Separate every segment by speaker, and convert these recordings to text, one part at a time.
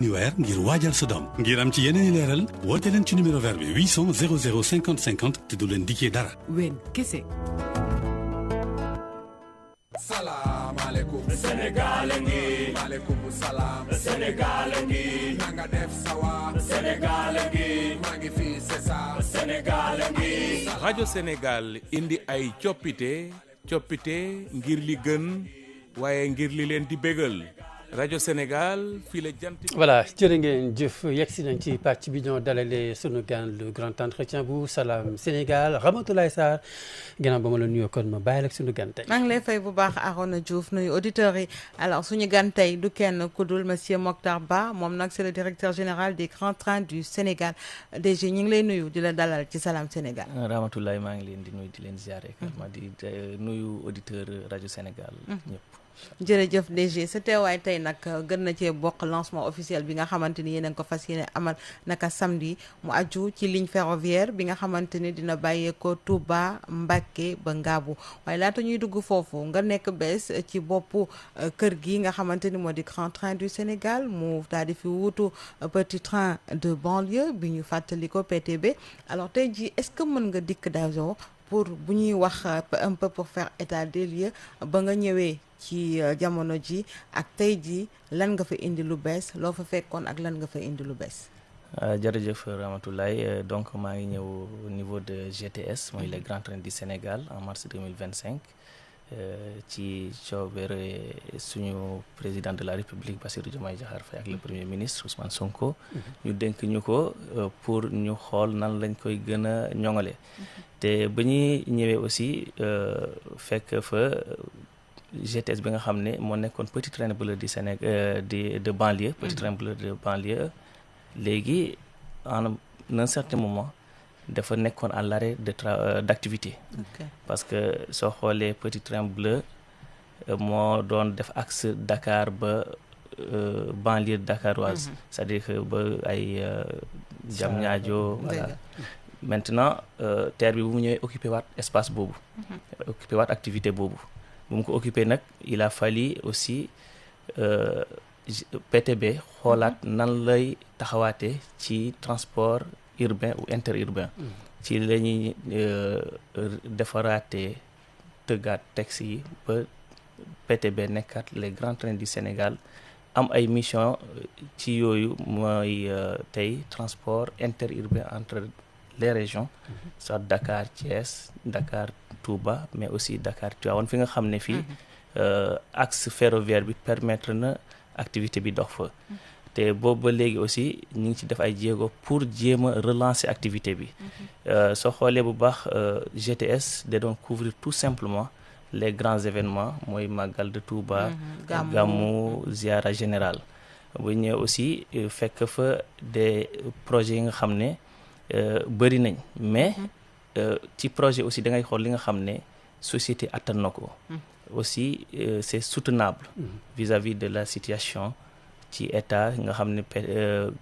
Speaker 1: Annuaire ngir waajal sa doom ngir am ci yeneen i leeral woote leen ci numéro vert bi 800 00 50 50 te du leen dikkee dara.
Speaker 2: Wen kese.
Speaker 3: Salaamaaleykum Sénégal ngi maaleykum salaam Sénégal ngi nanga def sawa Sénégal ngi maa ngi fi c'est ça Sénégal ngi
Speaker 4: rajo Sénégal indi ay coppite ngir li gën waaye ngir li leen di bégal rajo Sénégal fii la jant.
Speaker 5: voilà jërë ngeen jëf yegsi nañ ci pàcc bi ñoo dalalee sunu gan le grand entretien bu Salam Sénégal Ramatoulaye Sarr gannaaw ba ma la nuyoo kon ma bàyyi la ak sunu gan tey.
Speaker 6: maa ngi lay fay bu baax Arona Diouf nuyu auditeurs yi alors suñu gan tey du kenn ku dul monsieur Mokhtar Ba moom nag c'est le directeur général des grands trains du Sénégal DG ñu ngi lay nuyu di la dalal ci Salam Sénégal.
Speaker 7: Ramatoulaye maa ngi leen di nuyu di leen ziare. di nuyu auditeur rajo Sénégal ñëpp.
Speaker 6: jërëjëf DG sa teewaay tey nag gën na cee bokk lancement officiel bi nga xamante ni yéen a ngi ko fas yéene amal naka samedi mu aju ci ligne ferroviaire bi nga xamante ni dina bàyyeekoo Touba Mbacké ba Ngaabu waaye laata ñuy dugg foofu nga nekk bees ci boppu kër gi nga xamante ni moo di grand train du Sénégal mu daal di fi wuutu petit train de banlieue bi ñu fàttali ko PTB alors tey jii est-ce que mën nga dikk dazo pour bu ñuy wax un peu pour faire état des lieux ba nga ñëwee ci jamono ji ak tey ji lan nga fa indi lu bees loo fa fekkoon ak lan nga fa indi lu bees.
Speaker 7: jërëjëf Ramatoulaye donc maa ngi ñëw au niveau de GTS mooy les grands trains du Sénégal en mars 2025 ci coobere suñu président de la République Bassirou Diomaye Diakhar Faye ak le premier ministre Ousmane Sonko. ñu dénk ñu ko pour ñu xool nan lañ koy gën a ñoŋale. te ba ñuy ñëwee aussi fekk fa. GTS bi nga xam ne moo nekkoon petit train bleu du Sénégal de banlieue petit train bleu de banlieue léegi en un certain moment dafa nekkoon à l'arrêt d'activité parce que soo xoolee petit train bleu moo doon def axe Dakar ba banlieue dakaroise c'est-à-dire que ba ay Diamniadio voilà maintenant terre bi bu mu ñëwee occupé waat espace boobu occupé waat activité boobu bu mu ko occupé nag il a fallu aussi PTB xoolaat nan lay taxawaatee ci transport urbain ou interurbain ci la ñuy defaraatee tëggaat texte yi ba PTB nekkaat les grands trains du Sénégal am ay mission ci yooyu mooy tey transport interurbain entre les régions soit Dakar Thiès Dakar Touba mais aussi Dakar Tivaouane fi nga xam ne fii axe ferroviaire bi permettre na activité bi dox fa te boobu ba léegi aussi ñu ngi ci def ay jéego pour jéem a relancer activité bi soo xoolee bu baax GTS da doon couvrir tout simplement les grands événements mooy Magal de Touba Gamou Ziara Générale bu ñëwee aussi fekk fa des projets yi nga xam ne bëri nañ mais ci projet aussi da ngay xool li nga xam ne société attan na ko aussi c'est soutenable vis-à-vis de la situation ci état nga xam ne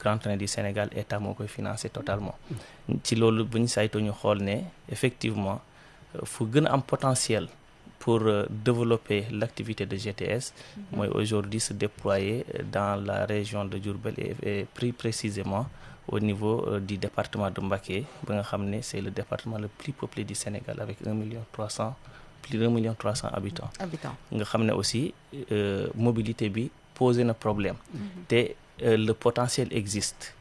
Speaker 7: Grand Train du Sénégal état moo koy financer totalement ci loolu bu ñu saytoo ñu xool ne effectivement fu gën a am potentiel pour développer l'activité de GTS mooy aujourd'hui se déployer dans la région de Diourbel et plus précisément au niveau du département de Mbacké ba nga xam ne c'est le département le plus peuplé du Sénégal avec plus de 1,3 million habitants nga xam ne aussi mobilité bi posé na problème te le potentiel existe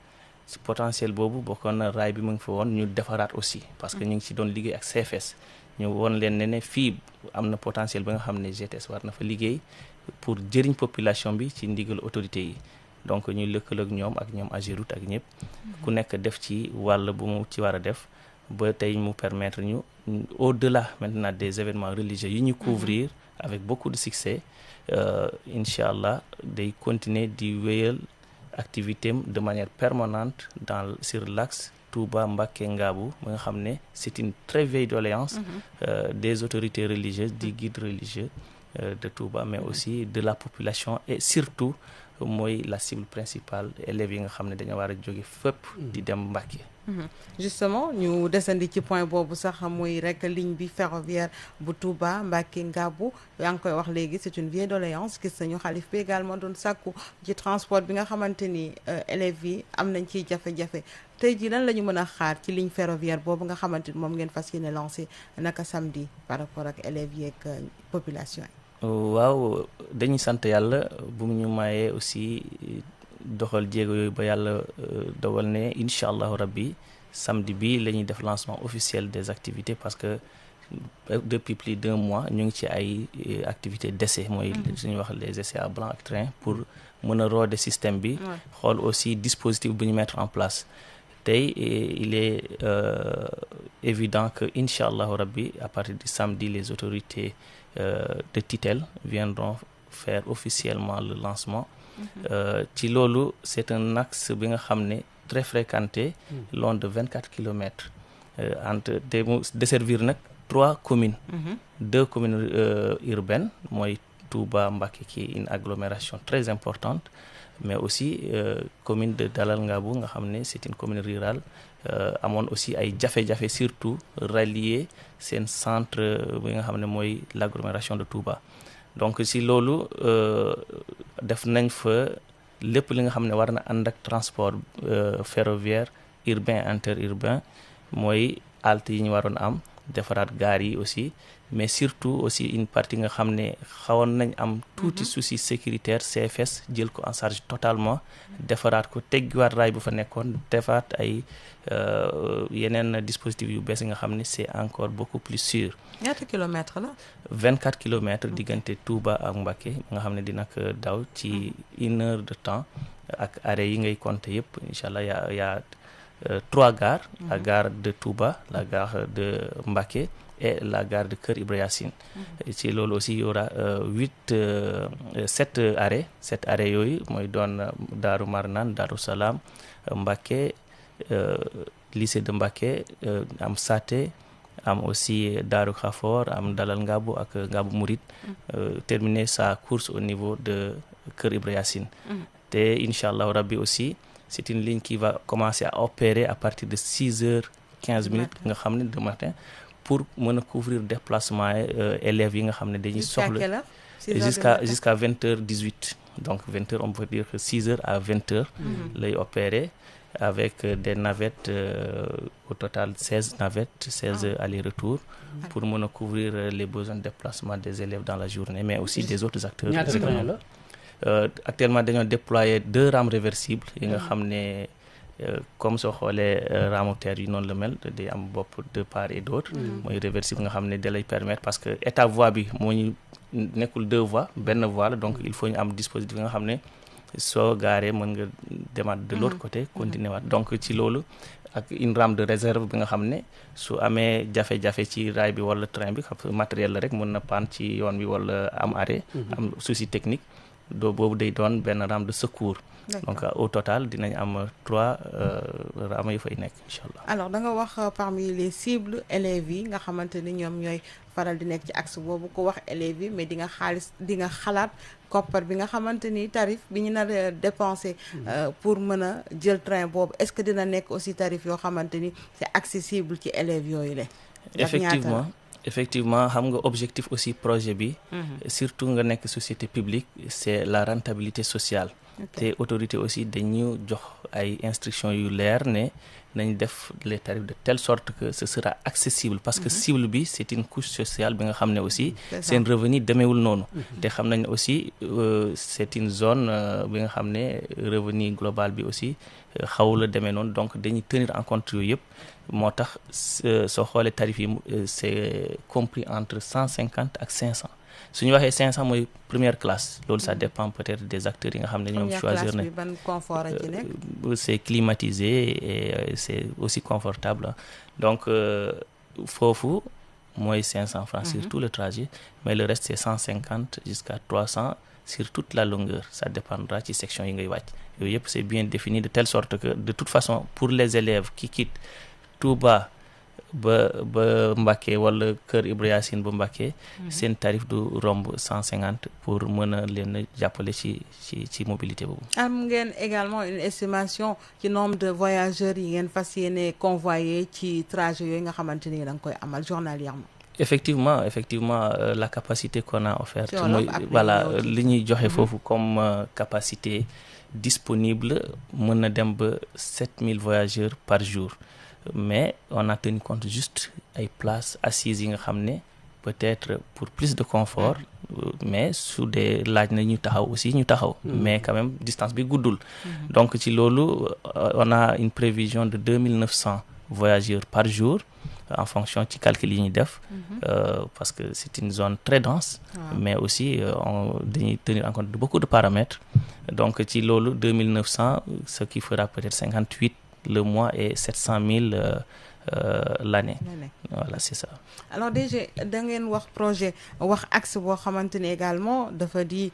Speaker 7: ce potentiel boobu bokkoon na raay bi mu ngi fa woon ñu defaraat aussi parce que ñu ngi ci doon liggéey ak CFS ñu woon leen ne fii am na potentiel ba nga xam ne GTS war na fa liggéey pour jëriñ population bi ci ndigal autorité yi donc ñuy lëkkaloog ñoom ak ñoom Ageroute ak ñëpp ku nekk def ci wàll bu mu ci war a def ba tey mu permettre ñu au-delà maintenant des événements religieux yi ñu couvrir avec beaucoup de succès incha allah day continuer di wéyal activité am de manière permanente sur l'axe Touba Mbacké Ngabou ba nga xam ne c'est une très vieille doléance des autorités religieuses des guides religieux de Touba mais aussi de la population et surtout mooy la cible principale élèves yi nga xam ne dañoo war a jóge fépp di dem Mbacké.
Speaker 6: Justement ñu desandi ci point boobu sax muy rek ligne bi ferroviaire bu Touba Mbacké Ngabou yaa ngi koy wax léegi c'est une vieille doléance gis nañu xalif bi également doon sàkku ci transport bi nga xamante ni élèves yi am nañ ciy jafe-jafe tey jii lan la ñu mën a xaar ci ligne ferroviaire boobu nga xamante ni moom ngeen fas yéene lancé naka samedi par rapport ak élèves yi ak population yi.
Speaker 7: waaw dañuy sant yàlla bu ñu mayee aussi doxal jéego yooyu ba yàlla dogal ne incha allahu rabbi samedi bi la ñuy def lancement officiel des activités parce que depuis plus d'1 mois ñu ngi ci ay activités d'essai mooy suñuy wax les essais à blanc ak train pour mën a roode système bi xool aussi dispositif bu ñu mettre en place tey il est évident que incha allahu rabbi à partir du samedi les autorités de tutelle viendront faire officiellement le lancement. ci loolu c'est un axe bi nga xam ne très fréquenté long de 24 kilomètres entre te mu desservir nag 3 communes 2 communes urbaines mooy Touba Mbacké qui est une agglomération très importante mais aussi commune de Dalal Ngabou nga xam ne c'est une commune rurale amoon aussi ay jafe-jafe surtout relier seen centre bi nga xam ne mooy l'agglomération de Touba donc si loolu def nañ fa lépp li nga xam ne war na ànd ak transport ferroviaire urbain interurbain mooy halte yi ñu waroon am defaraat gaar yi aussi mais surtout aussi une partie nga xam ne xawoon nañ am tuuti souci sécuritaire CFS jël ko en charge totalement defaraat ko teggiwaat raay bu fa nekkoon defaat ay yeneen dispositifs yu bees yi nga xam ne c'est encore beaucoup plus sûr.
Speaker 6: ñaata kilomètres la.
Speaker 7: 24 kilomètres diggante Touba ak Mbacké nga xam ne dina ko daw ci 1 heure de temps ak arrêt yi ngay compter yëpp incha allah y a 3 gares. La gare de Touba, la gare de Mbacké et la gare de Kër Ibra Yacine. ci loolu aussi y aura 7 arrêts 7 arrêts yooyu mooy doon Daaru Marnaan Daaru Salaam Mbacké lycée de Mbacké am Saté am aussi Daaru Khafor am Dalal Ngabou ak Ngabou Mouride terminer sa course au niveau de Kër Ibra Yacine te incha allah rabbi aussi c'est une ligne qui va commencer à opérer à partir de 6h15 nga xam ne de matin pour mën a couvrir déplacement élèves yi nga xam ne dañuy soxla jusqu'à 20h18 donc 20h on peut dire que 6h à 20h lay opérer avec des navettes au total 16 navettes 16 aller-retour pour mën a couvrir les besoins de déplacement des élèves dans la journée mais aussi des autres acteurs économiques. Actuellement dañoo déployer 2 rames réversibles yi nga xam ne comme soo xoolee ramu terre yi noonu la mel day am bopp de part et d'autre mooy réversible nga xam ne da lay permettre parce que état voie bi moo ñu nekkul 2 voies benn voie la donc il faut ñu am dispositif nga xam ne soo gaaree mën nga demaat de l'autre côté continuer waat donc ci loolu ak une rame de réserve bi nga xam ne su amee jafe-jafe ci raay bi wala train bi xam matériel la rek mën na panne ci yoon bi wala am arrêt am souci technique boobu day doon benn rame de secours. donc au total dinañ am 3 rames yu fay nekk incha allah.
Speaker 6: alors da nga wax parmi les cibles élèves yi nga xamante ni ñoom ñooy faral di nekk ci axe boobu ko wax élèves yi mais di nga xalaat koppar bi nga xamante ni tarif bi ñu nar a dépenser pour mën a jël train boobu est-ce que dina nekk aussi tarif yoo xamante ni c'est accessible ci élèves yooyu la.
Speaker 7: effectivement xam nga objectif aussi projet bi surtout nga nekk société publique c'est la rentabilité sociale te autorité aussi dañu jox ay instructions yu leer ne nañ def les tarifs de telle sorte que ce sera accessible parce que cible bi c'est une couche sociale bi nga xam ne aussi seen revenu demeewul noonu te xam nañ aussi c'est une zone bi nga xam ne revenu global bi aussi xawula demee noonu donc dañuy tenir en compte yooyu yëpp moo tax soo xoolee tarif yi c'est compris entre 150 ak 500 su ñu waxee 500 mooy première classe loolu ça dépend peut-être des acteurs yi nga xam ne ñoom choisir nañ
Speaker 6: ban confort a ci nekk
Speaker 7: c'est climatisé et c'est aussi confortable donc foofu mooy 500 francs sur tout le trajet mais le reste c'est 150 jusqu'à 300 sur toute la longueur ça dépendra ci section yi ngay wàcc yooyu yëpp c'est bien défini de telle sorte que de toute façon pour les élèves qui quittent Touba ba Mbacké wala Kër Ibra Yacine ba Mbacké seen tarif du romb 150 pour mën a leen jàppale ci mobilité boobu.
Speaker 6: am ngeen également une estimation ci nombre de voyageurs yi ngeen fas yéene convoyé ci trajet yooyu nga xamante ni da nga koy amal journalièrement.
Speaker 7: Effectivement, la capacité qu'on a offerte mooy voilà li ñuy joxe foofu comme capacité disponible mën na dem ba 7000 voyageurs par jour mais on a tenu compte juste ay places assises yi nga xam ne peut-être pour plus de confort mais su dee laaj na ñu taxaw aussi ñu taxaw mais quand même distance bi guddul donc ci loolu on a une prévision de 2900 voyageurs par jour en fonction ci calcul yi ñuy def parce que c'est une zone très dense mais aussi dañuy tenir en compte de beaucoup de paramètres donc ci loolu 2900 ce qui fera peut-être 58 le mois et 700 000 l'année. Voilà, c'est ça.
Speaker 6: Alors déjà da ngeen wax projet wax axe boo xamante ne également dafa di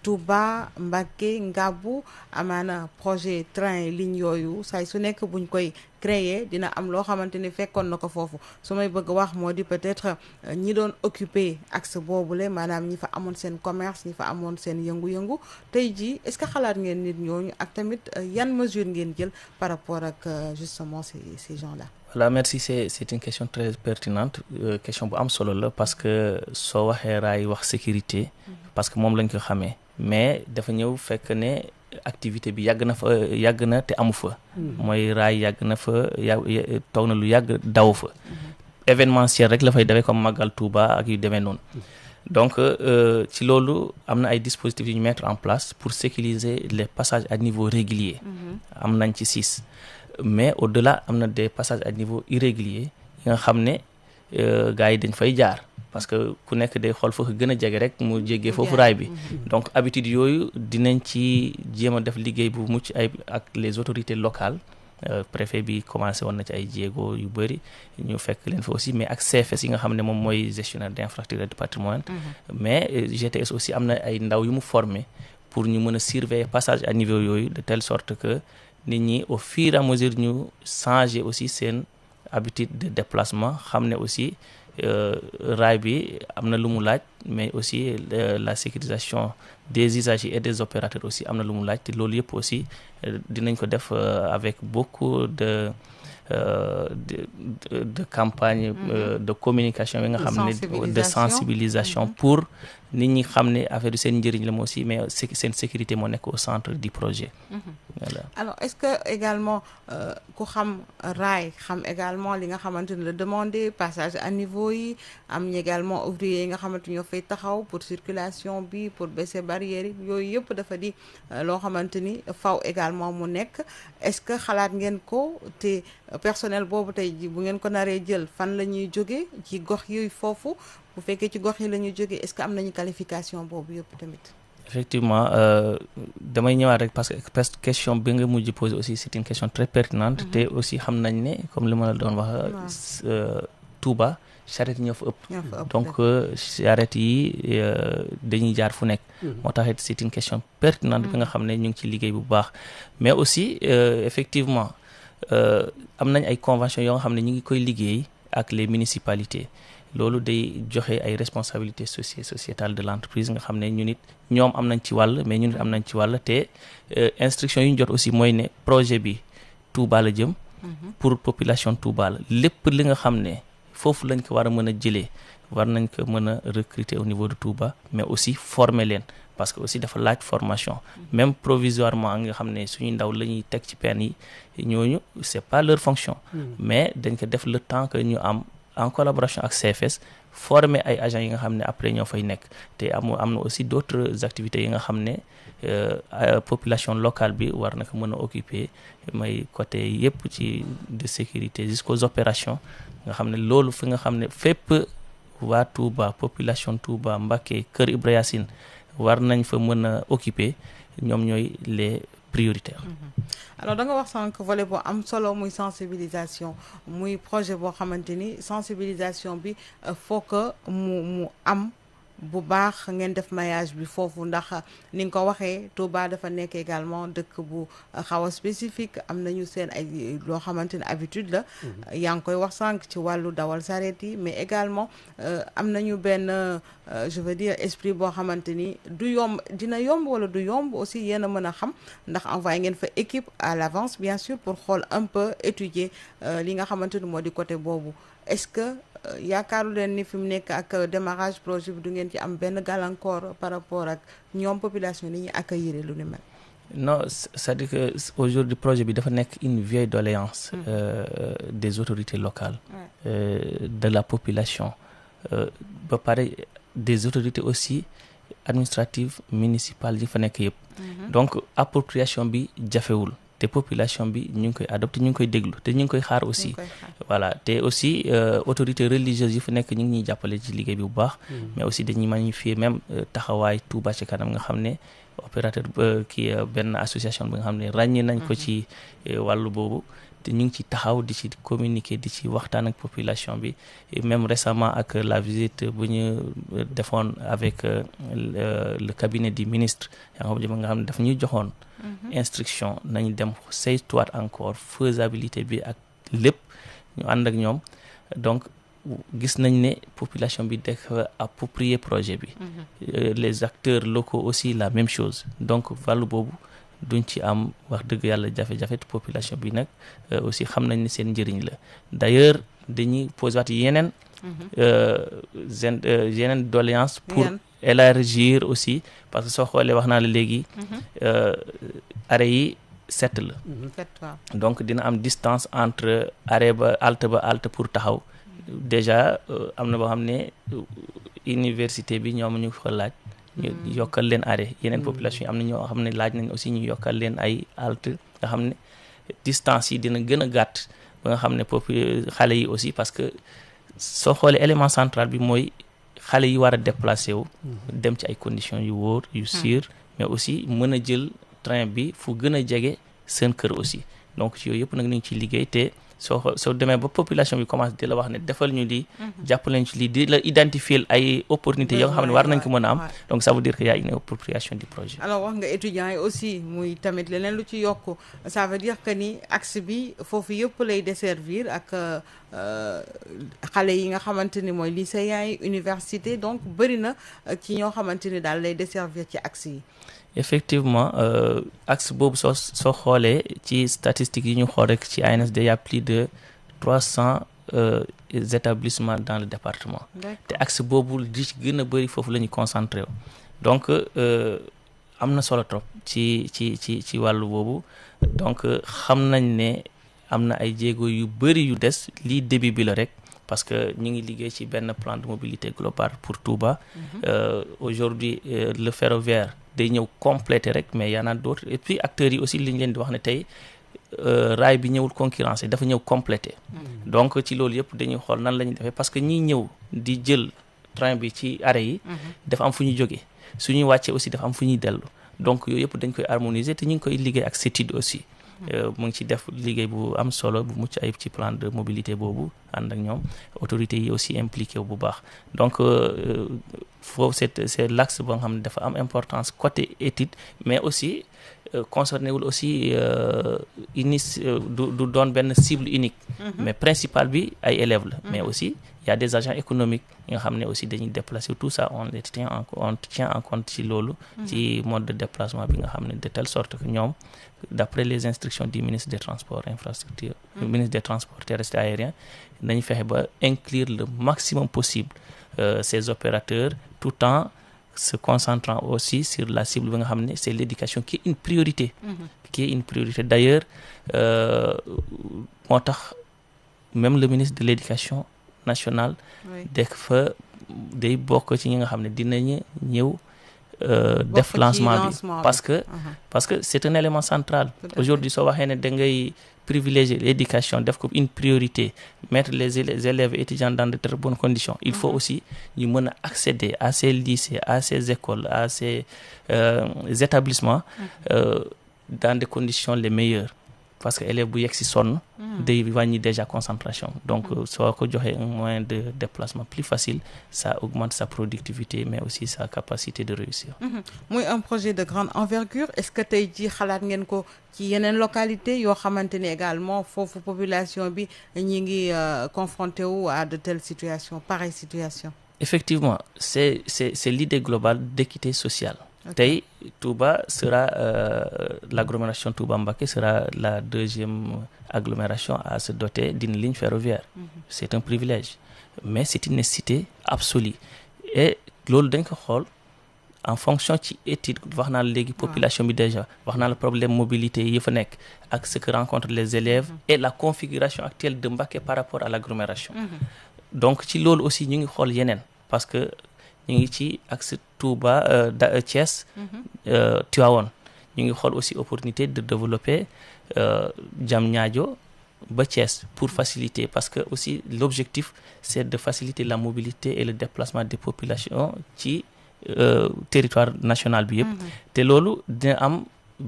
Speaker 6: Touba Mbacké Ngabou amaana projet train ligne yooyu saa su nekk buñ koy créer dina am loo xamante ni fekkoon na ko foofu su may bëgg wax moo di peut-être ñi doon occuper axe boobule maanaam ñi fa amoon seen commerce ñi fa amoon seen yëngu-yëngu tey jii est-ce que xalaat ngeen nit ñooñu ak tamit yan mesure ngeen jël par rapport ak justement ces gens-là.
Speaker 7: Voilà, merci, c'est une question très pertinente question bu am solo la parce que soo waxee raay wax sécurité parce que moom lañ ko xamee mais dafa ñëw fekk ne activité bi yàgg na te amu fa mooy raay yàgg na fa toog na lu yàgg daw fa événementiel rek la fay defee comme Magal Touba ak yu demee noonu donc ci loolu am na ay dispositifs yu ñu mettre en place pour sécuriser les passages à niveau régulier am nañ ci 6 mais au-delà am na des passages à niveau irrégulier yi nga xam ne gars yi dañ fay jaar parce que ku nekk day xool foofu gën a jege rek mu jéggee foofu raay bi donc habitude yooyu dinañ ci jéem a def liggéey bu mucc ay ak les autorités locales préfet bi commencé woon na ci ay jéego yu bëri ñu fekk leen fa aussi mais ak CFS yi nga xam ne moom mooy gestionnaire d'infrastructure et de patrimoine mais GTS aussi am na ay ndaw yu mu formé pour ñu mën a surveiller passage à niveau yooyu de telle sorte que nit ñi au fur et à mesure ñu changer aussi seen habitude de déplacement xam ne aussi raay bi am na lu mu laaj mais aussi la sécurisation des usagers et des opérateurs aussi am na lu mu laaj te loolu yëpp aussi dinañ ko def avec beaucoup de campagne de communication yi nga xam ne de sensibilisation pour nit ñi xam ne affaire du seen njëriñ la moo aussi mais seen sécurité moo nekk au centre du projet. Voilà.
Speaker 6: Alors est-ce que également ku xam raay xam également li nga xamante ne la demander passage à niveau yi am également ouvrier yi nga xamante ñoo fay taxaw pour circulation bi pour baisser barrières yi yooyu yëpp dafa di loo xamante ni faw également mu nekk est-ce que xalaat ngeen ko te personnel boobu tey ji bu ngeen ko naree jël fan la ñuy jóge ci gox yooyu foofu bu fekkee ci gox yi la ñuy jógee est-ce que am nañu qualification boobu yëpp tamit.
Speaker 7: Effectivement damay ñëwaat rek parce que question bi nga mujj poser aussi c'est une question très pertinente te aussi xam nañ ne comme li ma la doon wax Touba charrette yi ñoo fa ëpp donc charrette yi dañuy jaar fu nekk moo tax it c'est une question pertinente bi nga xam ne ñu ngi ci liggéey bu baax mais aussi effectivement am nañ ay conventions yoo nga xam ne ñu ngi koy liggéey ak les municipalités loolu day joxe ay responsabilités sociétales de l'entreprise nga xam ne ñu nit ñoom am nañ ci wàll mais ñu nit am nañ ci wàll te instruction yu ñu jot aussi mooy ne projet bi Touba la jëm pour population Touba la lépp li nga xam ne foofu lañ ko war a mën a jëlee war nañ ko mën a recruter au niveau de Touba mais aussi former leen parce que aussi dafa laaj formation même provisoirement nga xam ne suñu ndaw la ñuy teg ci pen yi ñooñu c'est pas leur fonction mais dañ ko def le temps que ñu am en collaboration ak CFS former ay agents yi nga xam ne après ñoo fay nekk te am na aussi d'autres activités yi nga xam ne population locale bi war na ko mën a occuper may côté yépp ci de sécurité jusqu'aux opérations nga xam ne loolu fi nga xam ne fépp waa Touba population Touba Mbacké Kër Ibra Yacine war nañ fa mën a occuper ñoom ñooy les prioritaires.
Speaker 6: Alors da nga wax sànq volet boo am solo muy sensibilisation muy projet boo xamante ni sensibilisation bi faut que mu am bu baax ngeen def maillage bi foofu ndax ni nga ko waxee Touba dafa nekk également dëkk bu xaw a spécifique am nañu seen ay loo xamante ne habitude la yaa ngi koy wax sànq ci wàllu dawal sareet yi mais également am nañu benn je veux dire esprit boo xamante ni du yomb dina yomb wala du yomb aussi yéen a mën a xam ndax envoyé ngeen fa équipe à l'avance bien sûr pour xool un peu étudier li nga xamante ni moo di côté boobu est-ce que yaakaaru leen ni fi mu nekk ak démarrage projet bi du ngeen ci am benn gàllankoor par rapport ak ñoom population ni ñuy accueillir lu ni mel.
Speaker 7: Non, c'est-à-dire que aujourd'hui projet bi dafa nekk une vieille doléance des autorités locales, de la population, ba pare des autorités aussi administratives municipales yi fa nekk yëpp. Donc appropriation bi jafewul. te population bi ñu ngi koy adopté ñu ngi koy déglu te ñu ngi koy xaar aussi voilà te aussi autorités religieuses yi fa nekk ñu ngi ñuy jàppale ci liggéey bi bu baax mais aussi dañuy magnifier même taxawaay Touba ci kanam nga xam ne opérateur kii benn association bi nga xam ne ràññee nañ ko ci wàllu boobu te ñu ngi ci taxaw di ci communiquer di ci waxtaan ak population bi et même récemment ak la visite bu ñu defoon avec le cabinet du ministre yaa nga xam ne dafa ñuy joxoon instruction nañ dem saytuwaat encore faisabilité bi ak lépp ñu ànd ak ñoom donc gis nañ ne population bi dafa approprier projet bi les acteurs locaux aussi la même chose donc wàllu boobu duñ ci am wax dëgg yàlla jafe-jafe te population bi nag aussi xam nañ ne seen njëriñ la d'ailleurs dañuy posé waat yeneen doléance pour élargir aussi parce que soo xoolee wax naa la léegi arrêt yi 7 la donc dina am distance entre arrêt ba halte pour taxaw déjà am na boo xam ne université bi ñoom ñu fa laaj ñu yokkal leen arrêt yeneen population yi am na ñoo xam ne laaj nañ aussi ñu yokkal leen ay halte nga xam ne distance yi dina gën a gàtt ba nga xam ne xale yi aussi parce que soo xoolee élément central bi mooy xale yi war a déplacé wu dem ci ay conditions yu wóor yu sûr mais aussi mën a jël train bi fu gën a jege seen kër aussi donc ci yooyu yëpp nag nañ ci liggéey te soo demee ba population bi commencé di la wax ne defal ñu lii jàppale ñu ci lii di la identifier ay opportunités yoo nga xam ne war nañ ko mën a am donc ça veut dire que y a une appropriation du projet.
Speaker 6: alors wax nga étudiants yi aussi muy tamit leneen lu ci yokk ça veut dire que ni axe bi foofu yëpp lay desservir ak xale yi nga xamante ni mooy lycéens yi université donc bëri na ci ñoo xamante ni daal lay desservir ci axe yi.
Speaker 7: effectivement axe boobu soo xoolee ci statistiques yi ñu xool rek ci ANSD y a plus de 300 établissements dans le département te axe boobu di ci gën a bëri foofu la ñu concentré wu donc am na solo trop ci wàllu boobu donc xam nañ ne am na ay jéego yu bëri yu des lii début bi la rek parce que ñu ngi liggéey ci benn plan de mobilité globale pour Touba aujourd'hui le ferroviaire day ñëw compléter rek mais y en a d'autres et puis acteurs yi aussi li ñu leen di wax ne tey raay bi ñëwul concurrencer dafa ñëw compléter donc ci loolu yëpp dañuy xool nan la ñuy defee parce que ñi ñëw di jël train bi ci arrêt yi dafa am fu ñu jógee suñuy wàccee aussi dafa am fu ñuy dellu donc yooyu yëpp dañ koy harmoniser te ñu ngi koy liggéey ak CETUD aussi mu ngi ci def liggéey bu am solo bu mucc ayib ci plan de mobilité boobu ànd ak ñoom autorités yi aussi impliqué bu baax donc foofu c'est l'axe boo nga xam ne dafa am importance côté étude mais aussi concerné wul aussi du doon benn cible unique mais principal bi ay élèves la mais aussi il y a des agents économiques yi nga xam ne aussi dañuy déplacer tout ça on tient en compte ci loolu ci mode de déplacement bi nga xam ne de telle sorte que ñoom d'après les instructions du ministre des transports infrastructures ministre des transports terrestres et aériens nañu fexe ba inclure le maximum possible ces opérateurs tout en se concentrant aussi sur la cible bi nga xam ne c'est l'éducation qui est une priorité d'ailleurs moo tax même le ministre de l'éducation nationale day bokk ci ñi nga xam ne dinañu ñëw def lancement bi parce que c'est un élément central aujourd'hui soo waxee ne da ngay privilégier l'éducation def ko une priorité mettre les élèves et étudiants dans de très bonnes conditions il faut aussi ñu mën a accéder à ces lycées à ces écoles à ces établissements dans des conditions les meilleures parce que élève bu yegg si sonn day wàññi déjà concentration donc soo ko joxee un moyen de déplacement plus facile ça augmente sa productivité mais aussi sa capacité de réussir.
Speaker 6: muy un projet de grande envergure est-ce que tey jii xalaat ngeen ko ci yeneen localité yoo xamante ni également foofu population bi ñi ngi confronté wu à de telles situations pareille situation.
Speaker 7: Effectivement c'est l'idée globale d'équité sociale. Tey Touba sera l'agglomération Touba-Mbacké sera la deuxième agglomération à se doter d'une ligne ferroviaire. C'est un privilège mais c'est une nécessité absolue et loolu dañ ko xool en fonction ci étude wax naa la léegi population bi déjà wax naa la problème mobilité yi fa nekk ak ce que rencontrent les élèves et la configuration actuelle de Mbacké par rapport à l'agglomération. Donc ci loolu aussi ñu ngi xool yeneen parce que ñu ngi ci axe Touba Thiès Tivaouane ñu ngi xool aussi opportunité de développer Diamniadio ba Thiès pour faciliter parce que aussi l'objectif c'est de faciliter la mobilité et le déplacement des populations ci territoire national bi yëpp te loolu dina am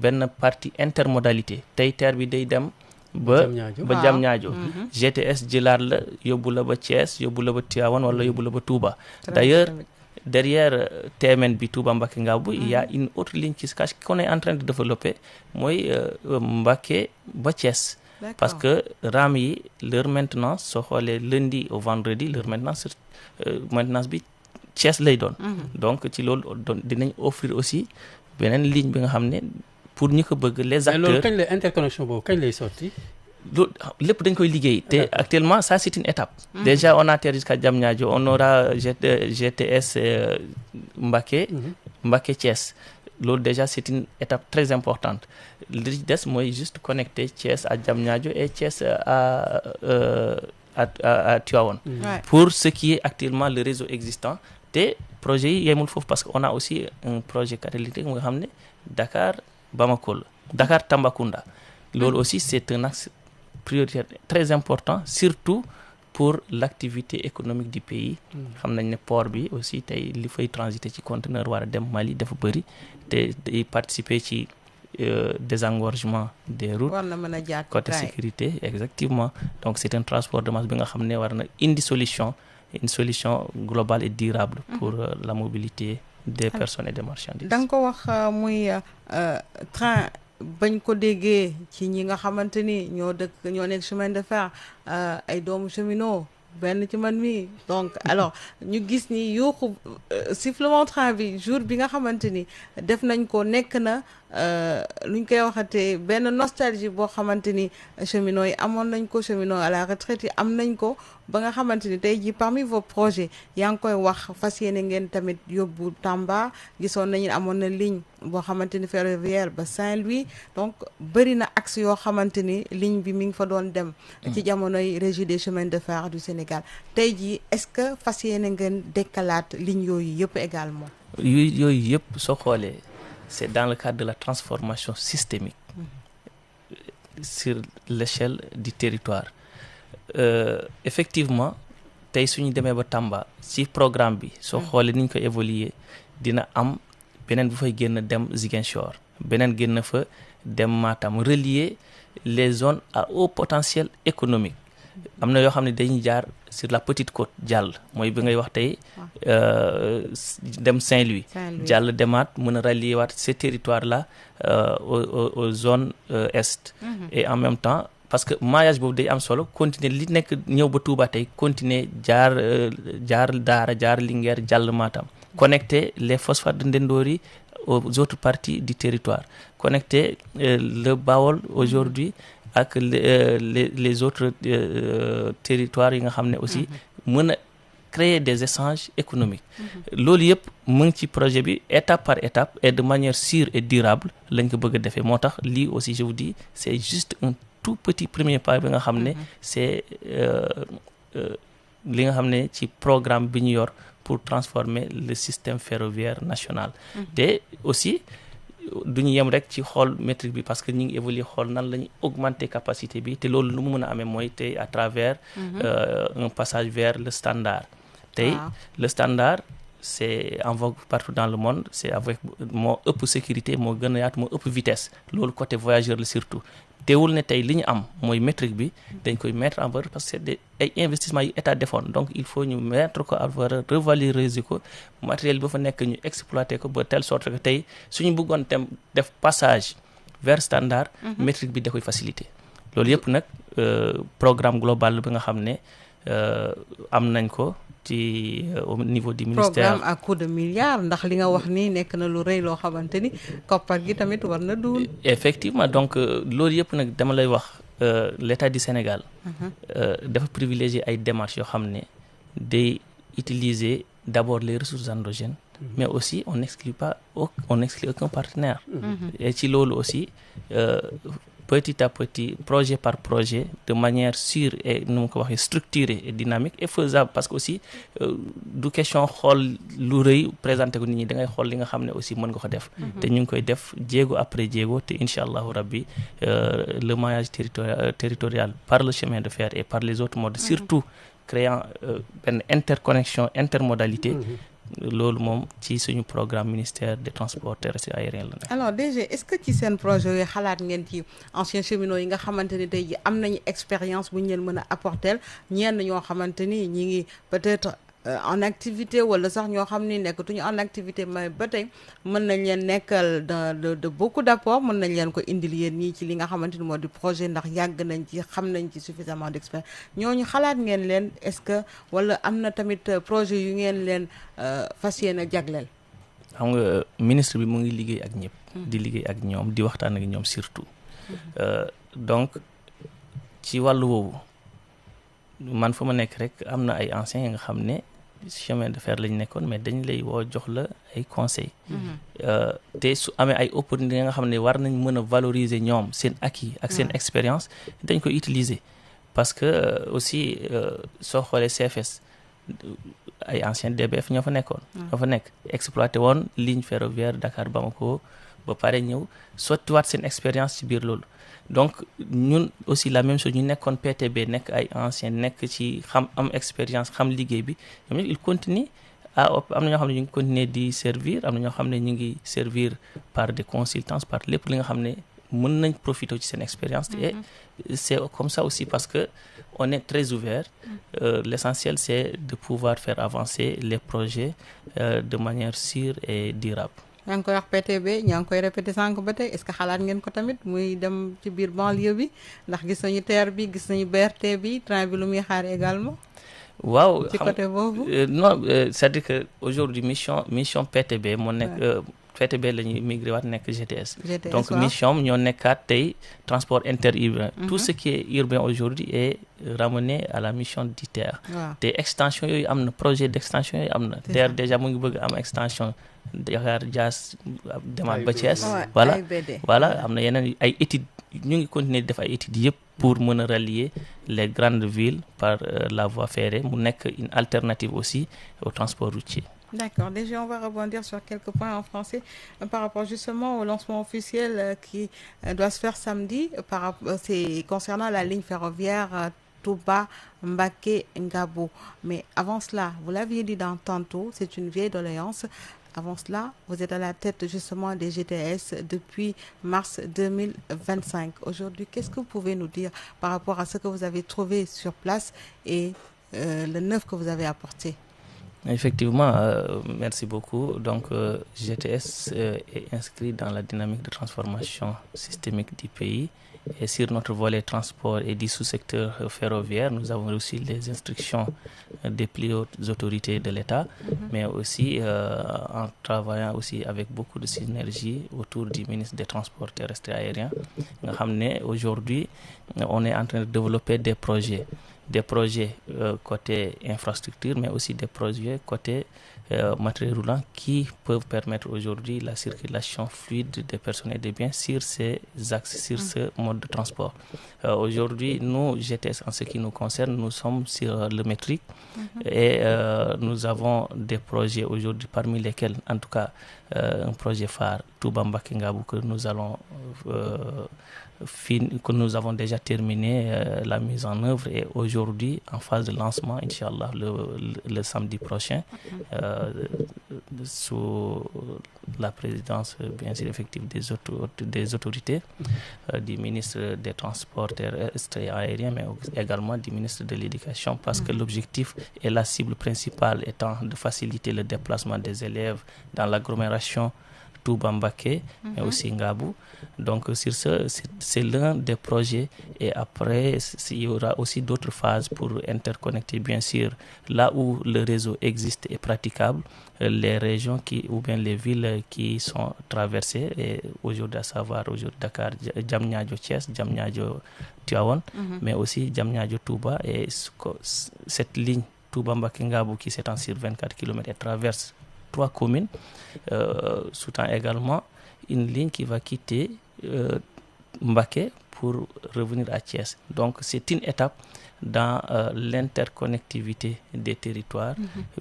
Speaker 7: benn partie intermodalité tey TER bi day dem ba Diamniadio GTS jëlaat la yóbbu la ba Thiès yóbbu la ba Tivaouane wala yóbbu la ba Touba d'ailleurs derrière TMN bi Touba Mbacké Ngabou il y a une autre ligne qui se cache qu'on est en train de développer mooy Mbacké ba Thiès parce que raam yi leur maintenance soo xoolee lundi au vendredi leur maintenance bi Thiès lay doon donc ci loolu dinañ offrir aussi beneen ligne bi nga xam ne pour ñi ko bëgg les acteurs.
Speaker 5: mais loolu kañ lay interconnexion boobu kañ lay sorti.
Speaker 7: loolu lépp dañ koy liggéey te actuellement ça c'est une étape. Déjà on a atterri jusqu'à Diamniadio on aura GTS Mbacké Thiès loolu déjà c'est une étape très importante li des mooy juste connecter Thiès à Diamniadio et Thiès à Tivaouane. Pour ce qui est actuellement le réseau existant te projet yi yemul foofu parce que on a aussi un projet catalytique nga xam ne Dakar Bamako la Dakar Tambacounda loolu aussi c'est un axe prioritaire très important surtout pour l'activité économique du pays. Xam nañ ne port bi aussi tey li fay transiter ci conteneur war a dem Mali dafa bëri te day participer ci désengorgement des routes côté sécurité exactement donc c'est un transport de masse bi nga xam ne war na indi une solution globale et durable pour la mobilité des personnes et des marchandises.
Speaker 6: da nga ko wax muy train bañ ko déggee ci ñi nga xamante ni ñoo nekk chemin de fer ay doomu cheminot benn ci man mi donc alors ñu gis ni yuuxu sifflement train bi jour bi nga xamante ni def nañ ko nekk na luñ koy waxatee benn nostalgie boo xamante ni cheminots yi amoon nañ ko cheminots à la retraite yi am nañ ko ba nga xamante ni tey jii parmi vos projets yaa ngi koy wax fas yéene ngeen tamit yóbbu Tamba gisoon nañu amoon na ligne boo xamante ni ferroviaire ba Saint-Louis donc bëri na axe yoo xamante ni ligne bi mi ngi fa doon dem ci jamonoy régie des chemins de fer du Sénégal tey jii est-ce que fas yéene ngeen dekkalaat ligne yooyu yëpp également
Speaker 7: yooyu yëpp soo xoolee c'est dans le cadre de la transformation systémique sur l'échelle du territoire effectivement tey suñu demee ba Tamba ci programme bi soo xoolee ni ñu ko évoluer dina am beneen bu fay génn dem Ziguinchor beneen génn fa dem Matam relier les zones à haut potentiel économique am na yoo xam ne dañuy jaar sur la petite côte jàll mooy bi ngay wax tey dem Saint-Louis jàll demaat mën a rallier waat ces territoires là aux zones est et en même temps parce que maillage boobu day am solo continuer li nekk ñëw ba Touba tey continuer jaar Daara jaar Linguère jàll Matam connecter les phosphates de Ndendori aux autres parties du territoire connecter le Bawol aujourd'hui ak les autres territoires yi nga xam ne aussi mën a créer des échanges économiques loolu yëpp mu ngi ci projet bi étape par étape et de manière sûre et durable lañ ko bëgg a defee moo tax lii aussi je vous dis c'est juste un tout petit premier pas bi nga xam ne c'est li nga xam ne ci programme bi ñu yor pour transformer le système ferroviaire national te aussi duñu yem rek ci xool métrique bi parce que ñu ngi évoluer xool nan la ñuy augmenter capacité bi te loolu lu mu mën a amee mooy tey à travers un passage vers le standard tey le standard c'est en vogue partout dans le monde c'est avec moo ëpp sécurité moo gën a yaatu moo ëpp vitesse loolu côté voyageur la surtout teewul ne tey li ñu am mooy métrique bi dañ koy mettre en valeur parce que c'est ay investissements yu état defoon donc il faut ñu mettre ko en valeur revaloriser ko matériel ba fa nekk ñu exploiter ko ba telle sorte que tey suñu bëggoon tem def passage vers standard métrique bi da koy faciliter loolu yëpp nag programme global bi nga xam ne am nañ ko ci au niveau du ministère.
Speaker 6: programme à coup de milliards ndax li nga wax ni nekk na lu rëy loo xamante ni koppar gi tamit war na duul.
Speaker 7: effectivement donc loolu yëpp nag dama lay wax l'État du Sénégal dafa privilégier ay démarches yoo xam ne day utiliser d'abord les ressources endogènes mais aussi on n'exclut aucun partenaire et ci loolu aussi petit à petit projet par projet de manière sûre et nu mu ko waxee structurée et dynamique et faisable parce que aussi du question xool lu rëy présenté ko nit ñi da ngay xool li nga xam ne aussi mën nga ko def te ñu ngi koy def jéego après jéego te incha allahu rabbi le maillage territorial par le chemin de fer et par les autres modes surtout créant benn interconnexion intermodalité loolu moom ci suñu programme ministère des transports terrestres et aériens la nekk.
Speaker 6: alors DG est-ce que ci seen projet yooyu xalaat ngeen ci anciens cheminots yi nga xamante ni tey ji am nañu expérience bu ñu leen mën a apporter ñenn ñoo xamante ni ñi ngi peut-être en activité wala sax ñoo xam ni nekkatuñu en activité mais ba tey mën nañ leen nekkal de beaucoup d'apports mën nañ leen ko indil yéen ñii ci li nga xamante ni moo di projet ndax yàgg nañ ci xam nañ ci suffisamment d'expérience ñooñu xalaat ngeen leen est-ce que wala am na tamit projet yu ngeen leen fas yéene jagleel.
Speaker 7: xam nga ministre bi mu ngi liggéey ak ñëpp. di liggéey ak ñoom di waxtaan ak ñoom surtout. donc ci wàllu woowu man fa ma nekk rek am na ay anciens yi nga xam ne chemin de fer lañ nekkoon mais dañ lay woo jox la ay conseils. te su amee ay opportunités yi nga xam ne war nañ mën a valoriser ñoom seen acquis ak seen expérience dañ koy utiliser parce que aussi soo xoolee CFS ay anciens DBF ñoo fa nekkoon. ñoo fa nekk exploité woon ligne ferroviaire Dakar Bamako ba pare ñëw sottiwaat seen expérience ci biir loolu. donc ñun aussi la même chose ñu nekkoon PTB nekk ay anciens nekk ci xam am expérience xam liggéey bi ñoom il continue am na ñoo xam ne ñu ngi continuer di servir am na ñoo xam ne ñu ngi servir par des consultances par lépp li nga xam ne mën nañ profiter ci seen expérience et c'est comme ça aussi parce que on est très ouvert l'essentiel c'est de pouvoir faire avancer les projets de manière sûre et durable.
Speaker 6: yaa ngi koy wax PTB ñaa ngi koy répété sànq ba tey est-ce que xalaat ngeen ko tamit muy dem ci biir banlieue bi ndax gis nañu TER bi gis nañu BRT bi train bi lu muy xaar également.
Speaker 7: waaw
Speaker 6: ci côté boobu.
Speaker 7: non c'est-à-dire que aujourd'hui mission PTB moo nekk PTB la ñuy migré waat nekk GTS. donc mission ñoo nekkaat tey transport interurbain. tout ce qui est urbain aujourd'hui est ramené à la mission du TER. te extension yooyu am na projet d'extension yooyu am na. TER déjà mu ngi bëgg am extension. Dakar Diass demaat ba Thiès voilà am na yeneen ay études ñu ngi continuer def ay études yëpp pour mën a relier les grandes villes par la voie ferrée mu nekk une alternative aussi au transport routier.
Speaker 6: D'accord. Déjà, on va rebondir sur quelques points en français par rapport justement au lancement officiel qui doit se faire samedi. C'est concernant la ligne ferroviaire Touba, Mbacké, Ngabou. Mais avant cela, vous l'aviez dit tantôt, c'est une vieille doléance. Avant cela, vous êtes à la tête justement des GTS depuis mars 2025. Aujourd'hui, qu'est-ce que vous pouvez nous dire par rapport à ce que vous avez trouvé sur place et le neuf que vous avez apporté?
Speaker 7: Effectivement, merci beaucoup. Donc, GTS est inscrit dans la dynamique de transformation systémique du pays. Et sur notre volet transport et du sous-secteur ferroviaire, nous avons reçu les instructions des plus hautes autorités de l'État, mais aussi en travaillant aussi avec beaucoup de synergie autour du ministre des Transports terrestres et aériens. Aujourd'hui, on est en train de développer des projets côté infrastructure, mais aussi des projets côté matériel roulant qui peuvent permettre aujourd'hui la circulation fluide des personnes et des biens sur ces axes, sur ce mode de transport. Aujourd'hui, nous, GTS, en ce qui nous concerne, nous sommes sur le métrique et nous avons des projets aujourd'hui, parmi lesquels, en tout cas, un projet phare, Touba Mbacké Ngabou, que nous avons déjà terminé la mise en œuvre et aujourd'hui en phase de lancement, Inch'Allah, le samedi prochain, sous la présidence, bien sûr, effective des autorités, du ministre des Transports terrestres et aériens, mais également du ministre de l'Éducation, parce que l'objectif et la cible principale étant de faciliter le déplacement des élèves dans l'agglomération Touba-Mbacké, mais aussi Ngabou. Donc sur ce, c'est l'un des projets, et après il y aura aussi d'autres phases pour interconnecter bien sûr là où le réseau existe et praticable, les régions ou bien les villes qui sont traversées, et aujourd'hui à savoir aujourd'hui Dakar, Diamniadio Thiès, Diamniadio Tivaouane, mais aussi Diamniadio Touba, et cette ligne Touba-Mbacké Ngabou qui s'étend sur 24 km et traverse 3 communes, sous-tend également une ligne qui va quitter Mbacké pour revenir à Thiès. Donc c'est une étape dans l'interconnectivité des territoires,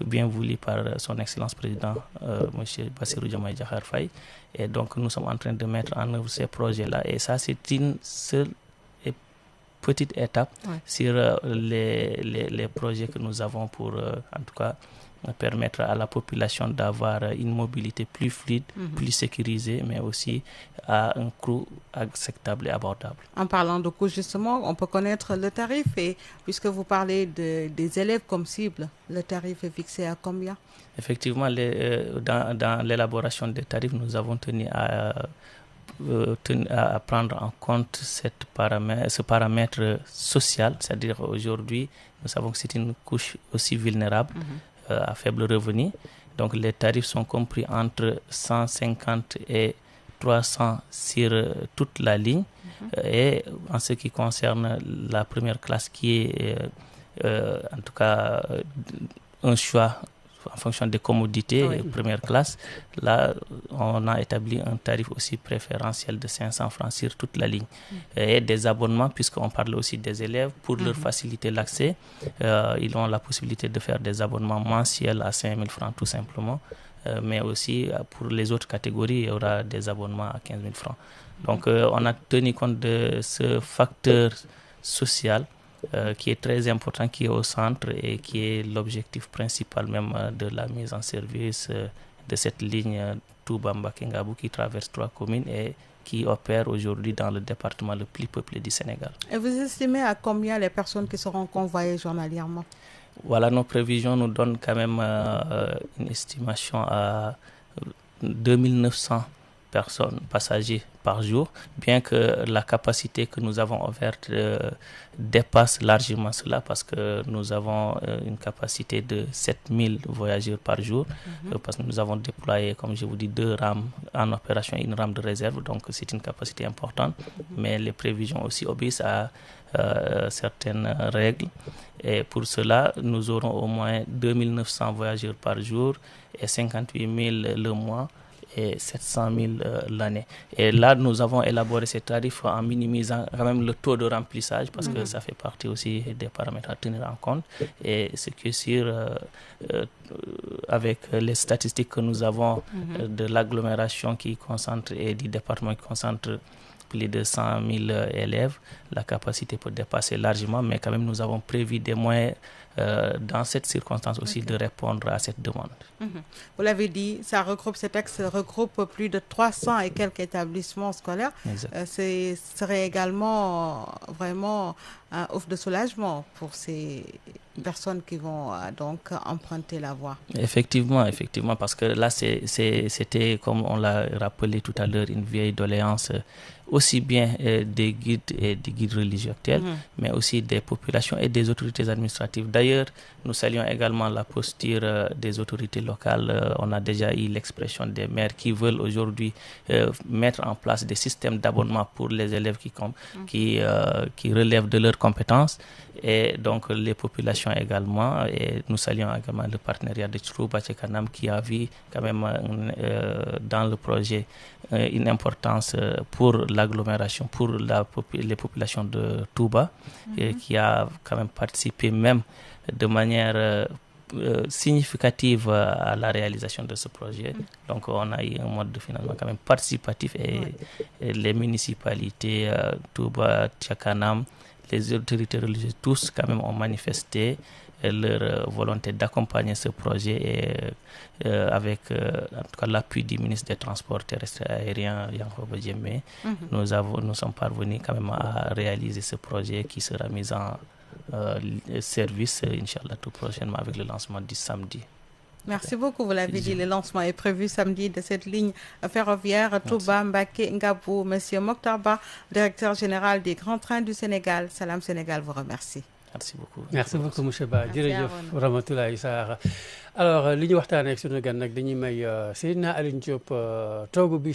Speaker 7: bien voulue par son Excellence Président M. Bassirou Diomaye Diakhar Faye. Et donc nous sommes en train de mettre en œuvre ces projets-là. Et ça, c'est une seule petite étape sur les projets que nous avons pour, en tout cas, permettre à la population d'avoir une mobilité plus fluide, plus sécurisée, mais aussi à un coût acceptable et abordable. En parlant de coût, justement, on peut connaître le tarif, et puisque vous parlez des élèves comme cible, le tarif est fixé à combien? Effectivement, dans l'élaboration des tarifs, nous avons tenu à prendre en compte ce paramètre social, c'est-à-dire aujourd'hui, nous savons que c'est une couche aussi vulnérable, à faible revenu. Donc les tarifs sont compris entre 150 et 300 sur toute la ligne. Et en ce qui concerne la première classe, qui est en tout cas un choix en fonction des commodités, première classe, là on a établi un tarif aussi préférentiel de 500 francs sur toute la ligne. Et des abonnements, puisqu'on parle aussi des élèves, pour leur faciliter l'accès, ils ont la possibilité de faire des abonnements mensuels à 5 000 francs tout simplement, mais aussi pour les autres catégories, il y aura des abonnements à 15 000 francs. Donc on a tenu compte de ce facteur social qui est très important, qui est au centre et qui est l'objectif principal même de la mise en service de cette ligne Touba-Mbacké Ngabou qui traverse 3 communes et qui opère aujourd'hui dans le département le plus peuplé du Sénégal. Et vous estimez à combien les personnes qui seront convoyées journalièrement? Voilà, nos prévisions nous donnent quand même une estimation à 2900 passagers par jour, bien que la capacité que nous avons ouverte dépasse largement cela, parce que nous avons une capacité de 7000 voyageurs par jour, parce que nous avons déployé, comme je vous dis, 2 rames en opération et une rame de réserve, donc c'est une capacité importante, mais les prévisions aussi obéissent à certaines règles, et pour cela nous aurons au moins 2900 voyageurs par jour et 58 000 le mois et 700 000 l'année. Et là, nous avons élaboré ces tarifs en minimisant quand même le taux de remplissage, parce que ça fait partie aussi des paramètres à tenir en compte. Et ce qui est sûr, avec les statistiques que nous avons de l'agglomération qui concentre et du département qui concentre plus de 100 000 élèves, la capacité peut dépasser largement, mais quand même nous avons prévu des moyens dans cette circonstance aussi de répondre à cette demande. Vous l'avez dit, cet axe regroupe plus de 300 et quelques établissements scolaires. Ce serait également vraiment un ouf de soulagement pour ces personnes qui vont donc emprunter la voie. Effectivement, parce que là c'était, comme on l'a rappelé tout à l'heure, une vieille doléance aussi bien des guides et des guides religieux actuels, mais aussi des populations et des autorités administratives. D'ailleurs, nous saluons également la posture des autorités locales. On a déjà eu l'expression des maires qui veulent aujourd'hui mettre en place des systèmes d'abonnement pour les élèves qui relèvent de leurs compétences, et donc les populations également. Et nous saluons également le partenariat de Touba Tchekanam qui a vu quand même dans le projet une importance pour l'agglomération, pour les populations de Touba, et qui a quand même participé même de manière significative à la réalisation de ce projet. Donc on a eu un mode de financement quand même participatif, et les municipalités, Touba, Tchakanam, les autorités religieuses, tous quand même ont manifesté et leur volonté d'accompagner ce projet et avec en tout cas l'appui du ministre des Transports terrestres et aériens, Yankhoba Diémé, nous sommes parvenus quand même à réaliser ce projet qui sera mis en service, Inch'Allah, tout prochainement avec le lancement du samedi.
Speaker 6: Merci beaucoup. Vous l'avez dit, le lancement est prévu samedi de cette ligne ferroviaire Touba Mbacké Ngabou. Monsieur Mokhtar Ba, directeur général des grands trains du Sénégal. Salam Sénégal vous remercie.
Speaker 7: Merci beaucoup.
Speaker 5: Merci beaucoup monsieur Ba jërëjëf Ramatoulaye Sarr alors li ñu waxtaanee ak sunu gan nag dañuy may Seydina Alioune Diop toogu bi